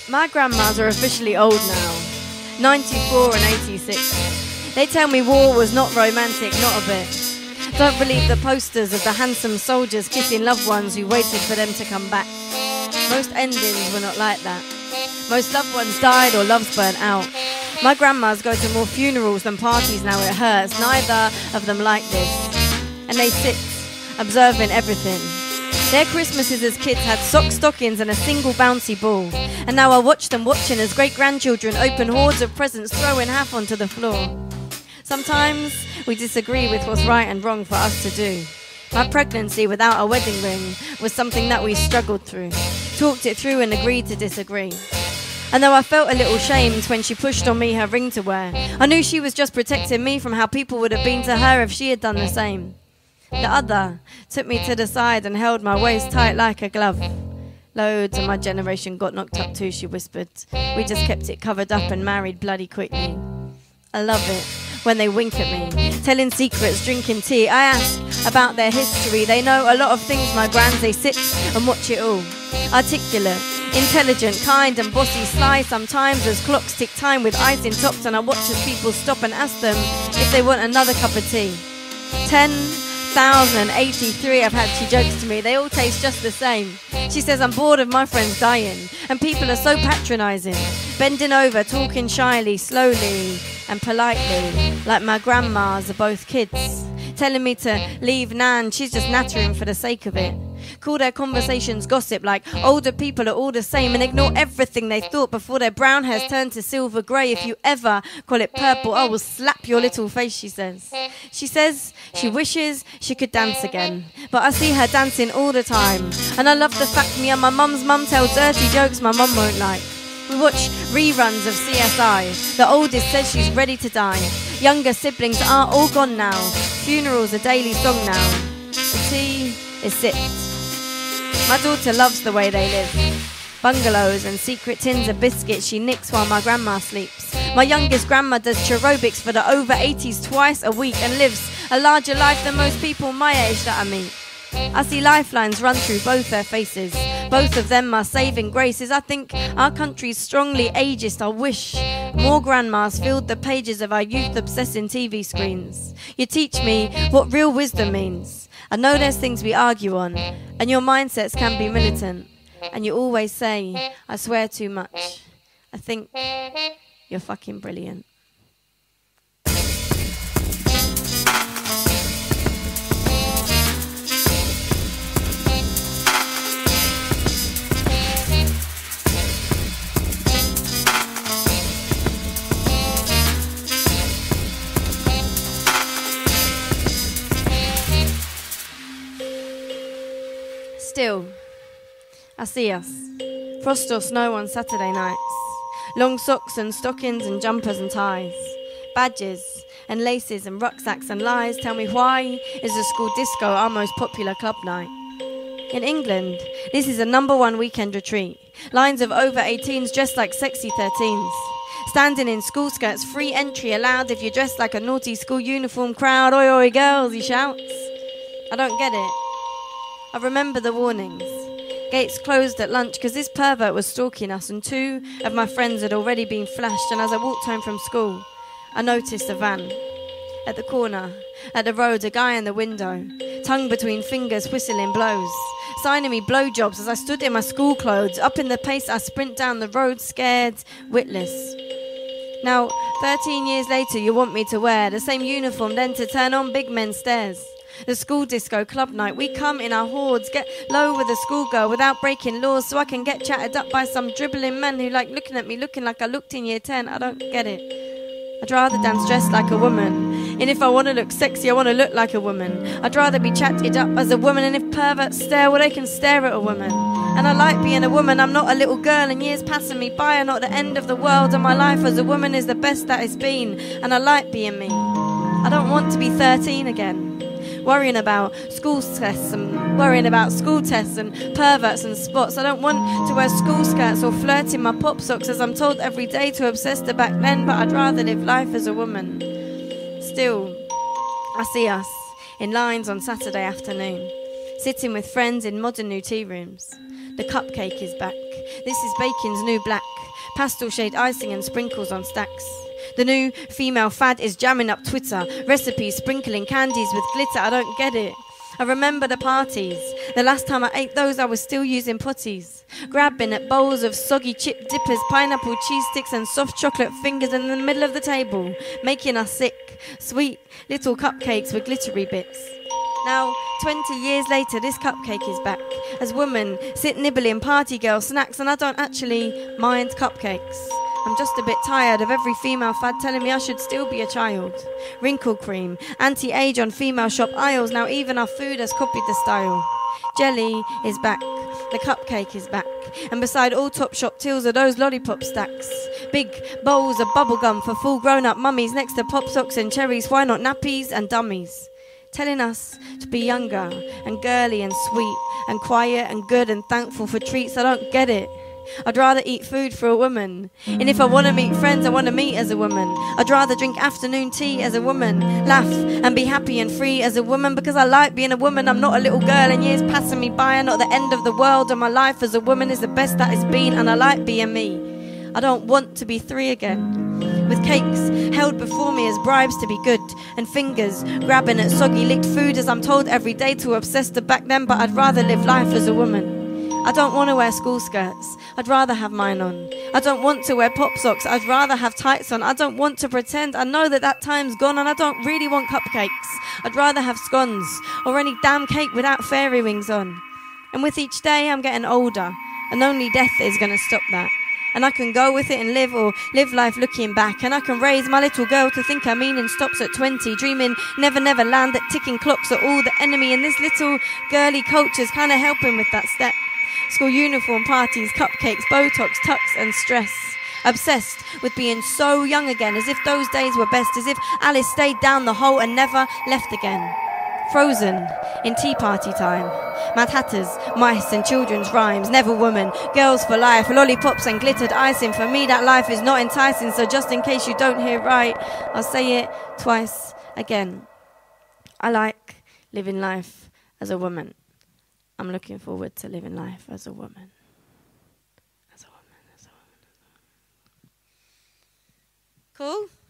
My grandmas are officially old now, 94 and 86. They tell me war was not romantic, not a bit. Don't believe the posters of the handsome soldiers kissing loved ones who waited for them to come back. Most endings were not like that. Most loved ones died or loves burnt out. My grandmas go to more funerals than parties now, it hurts. Neither of them like this. And they sit, observing everything. Their Christmases as kids had sock stockings and a single bouncy ball. And now I watch them watching as great-grandchildren open hordes of presents, throwing half onto the floor. Sometimes we disagree with what's right and wrong for us to do. My pregnancy without a wedding ring was something that we struggled through, talked it through and agreed to disagree. And though I felt a little shamed when she pushed on me her ring to wear, I knew she was just protecting me from how people would have been to her if she had done the same. The other took me to the side and held my waist tight like a glove. Loads of my generation got knocked up too, she whispered. We just kept it covered up and married bloody quickly. I love it when they wink at me, telling secrets, drinking tea. I ask about their history. They know a lot of things, my grands. They sit and watch it all. Articulate, intelligent, kind and bossy, sly sometimes as clocks tick time with icing tops, and I watch as people stop and ask them if they want another cup of tea. 10,083 I've had, she jokes to me. They all taste just the same. She says I'm bored of my friends dying, and people are so patronising, bending over, talking shyly, slowly and politely, like my grandmas are both kids, telling me to leave Nan, she's just nattering for the sake of it. Call their conversations gossip, like older people are all the same, and ignore everything they thought before their brown hairs turn to silver grey. If you ever call it purple, I will slap your little face, she says. She says she wishes she could dance again, but I see her dancing all the time. And I love the fact me and my mum's mum tell dirty jokes my mum won't like. We watch reruns of CSI. The oldest says she's ready to die. Younger siblings are all gone now. Funeral's a daily song now. The tea is sipped. My daughter loves the way they live. Bungalows and secret tins of biscuits she nicks while my grandma sleeps. My youngest grandma does cherobics for the over 80s twice a week and lives a larger life than most people my age that I meet. I see lifelines run through both their faces. Both of them are saving graces. I think our country's strongly ageist. I wish more grandmas filled the pages of our youth-obsessing TV screens. You teach me what real wisdom means. I know there's things we argue on, and your mindsets can be militant. And you always say, I swear too much. I think you're fucking brilliant. Still, I see us. Frost or snow on Saturday nights. Long socks and stockings and jumpers and ties. Badges and laces and rucksacks and lies. Tell me, why is the school disco our most popular club night? In England, this is a #1 weekend retreat. Lines of over 18s dressed like sexy 13s. Standing in school skirts, free entry allowed if you dress like a naughty school uniform crowd. Oi, oi, girls, he shouts. I don't get it. I remember the warnings. Gates closed at lunch because this pervert was stalking us, and 2 of my friends had already been flashed. And as I walked home from school, I noticed a van. At the corner, at the road, a guy in the window, tongue between fingers, whistling blows, signing me blowjobs as I stood in my school clothes. Up in the pace, I sprint down the road, scared, witless. Now, 13 years later, you want me to wear the same uniform, then to turn on big men's stares. The school disco club night, we come in our hordes, get low with a schoolgirl without breaking laws, so I can get chatted up by some dribbling men who like looking at me, looking like I looked in year 10. I don't get it. I'd rather dance dressed like a woman. And if I want to look sexy, I want to look like a woman. I'd rather be chatted up as a woman. And if perverts stare, well, they can stare at a woman. And I like being a woman. I'm not a little girl, and years passing me by are not the end of the world. And my life as a woman is the best that it's been. And I like being me. I don't want to be 13 again, worrying about school tests and worrying about school tests and perverts and spots. I don't want to wear school skirts or flirt in my pop socks, as I'm told every day to obsess the back then, but I'd rather live life as a woman. Still, I see us in lines on Saturday afternoon, sitting with friends in modern new tea rooms. The cupcake is back. This is bacon's new black, pastel shade icing and sprinkles on stacks. The new female fad is jamming up Twitter, recipes sprinkling candies with glitter. I don't get it. I remember the parties. The last time I ate those, I was still using potties, grabbing at bowls of soggy chip dippers, pineapple cheese sticks and soft chocolate fingers in the middle of the table, making us sick. Sweet little cupcakes with glittery bits. Now, 20 years later, this cupcake is back. As women sit nibbling party girl snacks, and I don't actually mind cupcakes. I'm just a bit tired of every female fad telling me I should still be a child. Wrinkle cream, anti-age on female shop aisles. Now even our food has copied the style. Jelly is back. The cupcake is back. And beside all top shop tills are those lollipop stacks. Big bowls of bubblegum for full grown-up mummies. Next to pop socks and cherries, why not nappies and dummies? Telling us to be younger and girly and sweet and quiet and good and thankful for treats. I don't get it. I'd rather eat food for a woman. And if I want to meet friends, I want to meet as a woman. I'd rather drink afternoon tea as a woman, laugh and be happy and free as a woman, because I like being a woman. I'm not a little girl, and years passing me by are not the end of the world. And my life as a woman is the best that it's been, and I like being me. I don't want to be 3 again, with cakes held before me as bribes to be good, and fingers grabbing at soggy licked food as I'm told every day to obsess the back then. But I'd rather live life as a woman. I don't want to wear school skirts. I'd rather have mine on. I don't want to wear pop socks. I'd rather have tights on. I don't want to pretend. I know that time's gone, and I don't really want cupcakes. I'd rather have scones or any damn cake without fairy wings on. And with each day I'm getting older, and only death is going to stop that. And I can go with it and live, or live life looking back. And I can raise my little girl to think her meaning stops at 20, dreaming never, never land, that ticking clocks are all the enemy. And this little girly culture's kind of helping with that step. School uniform parties, cupcakes, Botox, tucks and stress. Obsessed with being so young again, as if those days were best, as if Alice stayed down the hole and never left again. Frozen in tea party time. Mad Hatters, mice and children's rhymes. Never woman, girls for life, lollipops and glittered icing. For me that life is not enticing, so just in case you don't hear right, I'll say it twice again. I like living life as a woman. I'm looking forward to living life as a woman. As a woman, as a woman, as a woman. Cool?